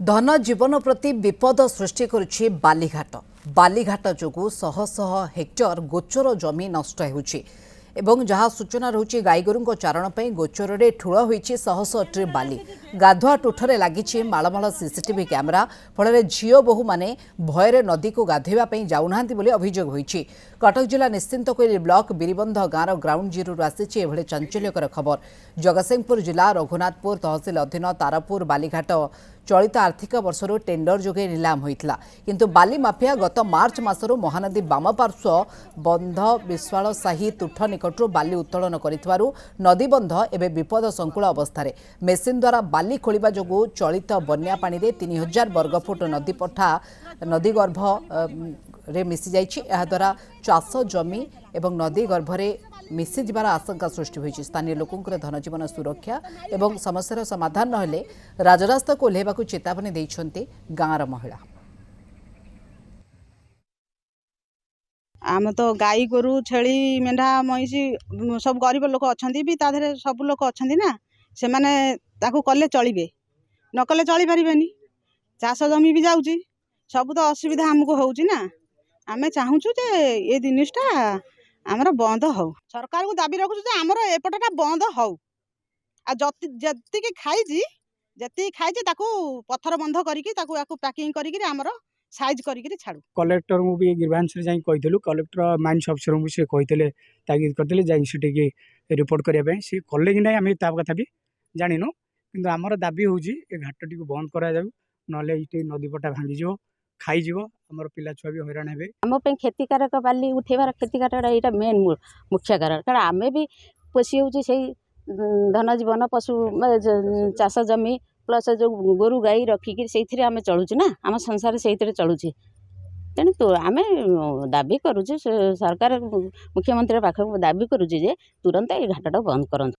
धन जीवन प्रति विपद सृष्टि करुछि बालीघाट। बालीघाट जोगु शह शह हेक्टर गोचर जमी नष्ट होउछि एवं जहाँ सूचना रहुछि गाईगोरुंको चारण पई गोचर रे ठूल होइछि शह शह ट्री बाली। गाधुआ टुठरे लागिछि माळमाळ सीसीटीवी कैमेरा फल झील बोहू माने भୟରେ नदी को गाधोइबा पई जाउनाहांती बोली अभियोग होइछि। कटक जिला निश्चिंतकोइली ब्लॉक बिरिबंध गाँव ग्राउंड जीरो आसिछि एभଳି चांचल्यकर खबर। जगतसिंहपुर जिला रघुनाथपुर तहसिल अधीन तारापुर बालीघाट चलित आर्थिक वर्षर टेंडर जोगे नीलाम होइतिला, किंतु बाली माफिया गत मार्च मासरू महानदी बाम पार्श्व बंध विश्वाल साही तुठ निकटू बाली उत्तोलन करिथिबारु नदी बंध एबे विपद संकुल अवस्था मेसीन द्वारा बाली खोलिबा जोगु चलित बन्या पानी रे 3000 वर्गफुट नदी पठा नदी गर्भ रे मिसी जाइछि। एहा द्वारा चाष जमी एवं नदी गर्भरे मिसी जिबार आशंका सृष्टि होइछि। स्थानीय लोकंकर धनजीवन सुरक्षा एवं समस्यार समाधान नहेले राजरास्ता को ओह्लेबाकू चेतावनी दैछन्ते गाँवर महिला। आम तो गाई गोरु छेली मेढ़ा महिषी सब गरीब लोक अच्छा भी ताधे सब लोक अच्छा ना से मैंने कले चलिए न कले चली पारे चाष जमी भी जाऊँगी सब तो असुविधा आमको होना। आम चाहूँ जे ये जिनिसटा आमर बंद हो सरकार को दाबी रखुँ आमर एपटा बंद हो जी खाई पत्थर बंध करके पैकिंग करके आमर साइज करके छाड़ू। कलेक्टर को भी ग्रीवांस कही कलेक्टर माइंस अफसर को सी कहते तागिद करते जाकि रिपोर्ट करने सी कले कि ना आम कथा भी जानिनु कि आमर दाबी हूँ घाटी को बंद करा ना नदीपटा भांगीज खाईज आमर पिला छुआ भी हैरान हे। आम क्षतिकारक बाली उठेबार क्षतिकारक यहाँ मेन मुख्य कारण कारण आम भी पोषी हूँ से धन जीवन पशु चाष जमी प्लस जो गोरु गाई रखिकी से आम चलुचु ना आम संसार से चलुची तेणु तो आम दाबी करुचे सरकार मुख्यमंत्री पाखक दाबी करुचे जे तुरंत ये घाटटा बंद करंतु।